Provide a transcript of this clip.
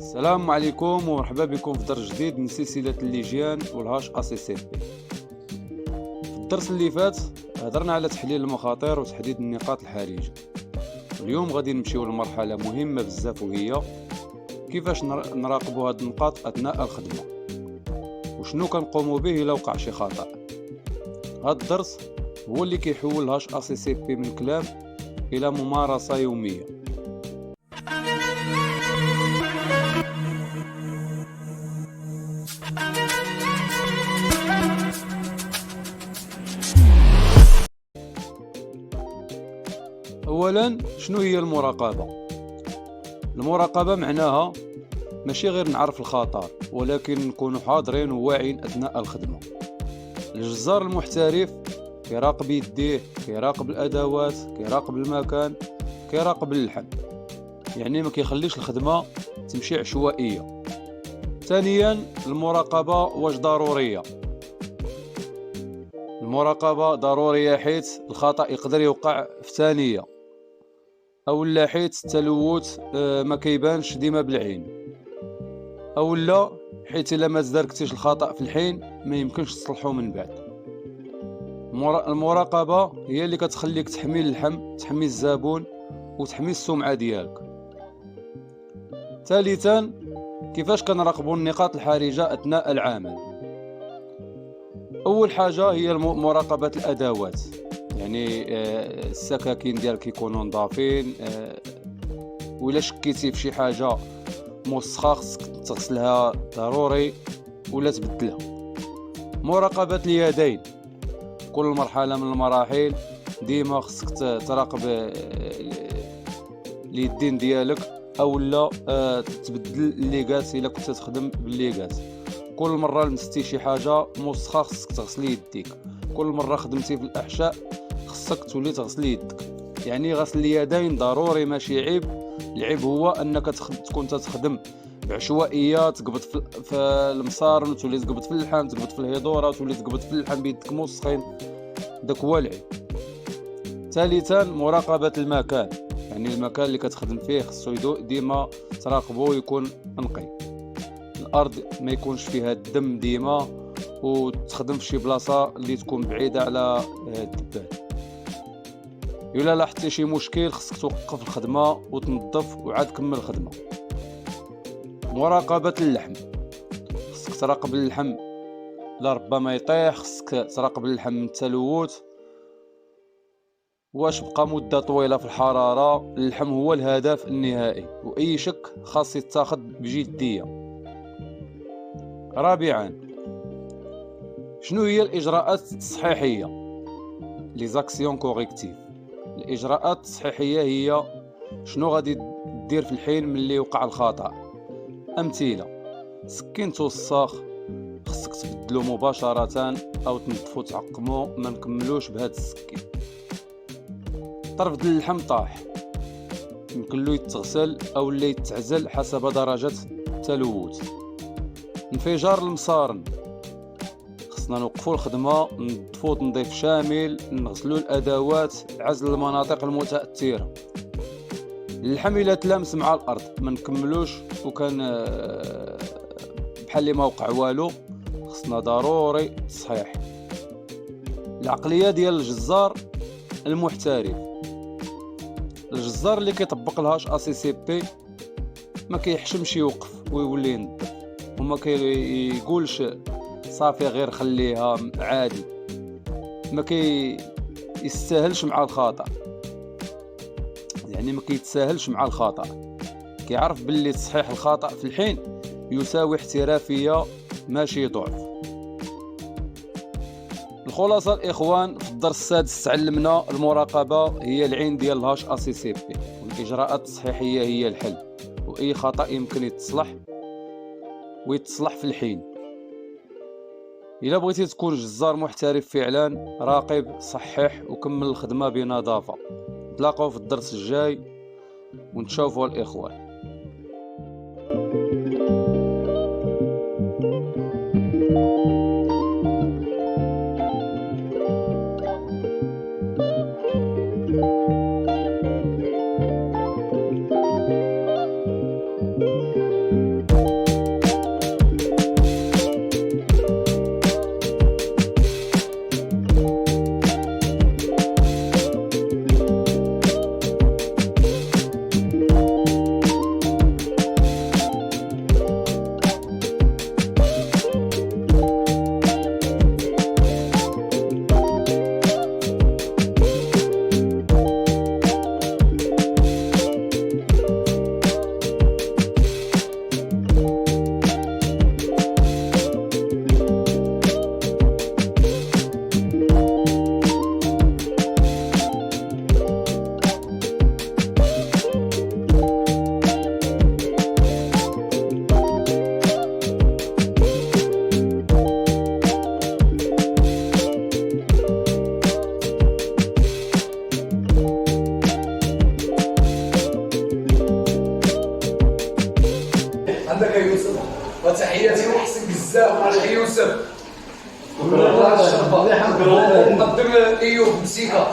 السلام عليكم ومرحبا بكم في درس جديد من سلسلة الليجيان والهاش ACCP. في الدرس اللي فات هضرنا على تحليل المخاطر وتحديد النقاط الحرجة. اليوم غادي نمشيو لمرحلة مهمة بزاف وهي كيفاش نراقبوا هاد النقاط أثناء الخدمة وشنو كنقوموا به إلا وقع شي خطأ. هاد الدرس هو اللي كيحول الهاش ACCP من كلام إلى ممارسة يومية. اولا، شنو هي المراقبه؟ المراقبه معناها ماشي غير نعرف الخطر، ولكن نكون حاضرين وواعيين اثناء الخدمه. الجزار المحترف كيراقب يديه، كيراقب الادوات، كيراقب المكان، كيراقب اللحم، يعني ما كيخليش الخدمه تمشي عشوائيه. ثانيا، المراقبه واش ضروريه؟ المراقبه ضروريه حيث الخطا يقدر يوقع في ثانيه، او لا حيت التلوث ما كيبانش ديما بالعين، او لا حيت الا ما تداركتيش الخطا في الحين ما يمكنش تصلحه من بعد. المراقبه هي اللي كتخليك تحمي اللحم، تحمي الزبون، وتحمي السمعه ديالك. ثالثا، كيفاش كنراقبوا النقاط الحرجه اثناء العمل؟ اول حاجه هي مراقبه الادوات، يعني السكاكين ديالك يكونوا نظافين، ولا شكيتي في شي حاجه موسخه خصك تغسلها ضروري ولا تبدلها. مراقبه اليدين، كل مرحله من المراحل ديما خصك تراقب اليدين ديالك، او لا تبدل الليغاس الا كنت تخدم بالليغاس. كل مره لمستي شي حاجه موسخه خصك تغسل يديك. كل مره خدمتي في الاحشاء خصك تولي تغسل يدك. يعني غسل اليدين ضروري، ماشي عيب. العيب هو انك تكون تخدم بعشوائيه، تقبض في المصارن وتولي تقبض في اللحم، تقبض في الهيدوره وتولي تقبض في اللحم بيدك موسخين، داك هو العيب. ثالثا، مراقبه المكان، يعني المكان اللي كتخدم فيه خصو ديما تراقبه يكون نقي، الارض ما يكونش فيها الدم ديما، وتخدم في شي بلاصه اللي تكون بعيده على الدبان. الا لاحظتي شي مشكل خصك توقف الخدمه وتنظف وعاد كمل الخدمه. مراقبه اللحم، خصك تراقب اللحم لربما يطيح، خصك تراقب اللحم من التلوث، واش بقى مده طويله في الحراره. اللحم هو الهدف النهائي واي شك خاص يتاخذ بجديه. رابعا، شنو هي الاجراءات التصحيحيه؟ لي زاكسيون كوريكتيف. الاجراءات التصحيحيه هي شنو غادي دير في الحين ملي وقع الخطا. امثله: سكين توسخ خصك تبدلو مباشره او تنظفو تعقمو، ما نكملوش بهذا السكين. طرف ديال اللحم طاح يمكن له يتغسل او اللي يتعزل حسب درجه التلوث. انفجار المصارن، خصنا نوقفوا الخدمه، نظفوا تنظيف شامل، نغسلوا الادوات، عزل المناطق المتاثره. اللحم الا تلامس مع الارض ما نكملوش وكان بحال اللي ما وقع والو، خصنا ضروري تصحيح. العقليه ديال الجزار المحترف، الجزار اللي كيطبق الهاش ACCP ما كيحشمش يوقف ويولي ينظف، وما كيقولش صافي غير خليها عادي، ما يستاهلش مع الخطا، يعني ما كيتساهلش مع الخطا. كيعرف باللي تصحيح الخطا في الحين يساوي احترافيه ماشي ضعف. الخلاصه الاخوان، في الدرس السادس تعلمنا المراقبه هي العين ديال الهاش ACCP، والاجراءات التصحيحيه هي الحل، واي خطا يمكن يتصلح في الحين. الا بغيتي تكون جزار محترف فعلا، راقب، صحح وكمل الخدمه بنظافه. نتلاقاو في الدرس الجاي ونتشوفوا الاخوان. عندك يوسف وتحياتي وحسن بزاف مع الحي يوسف. نقدم ايوب مسيكا.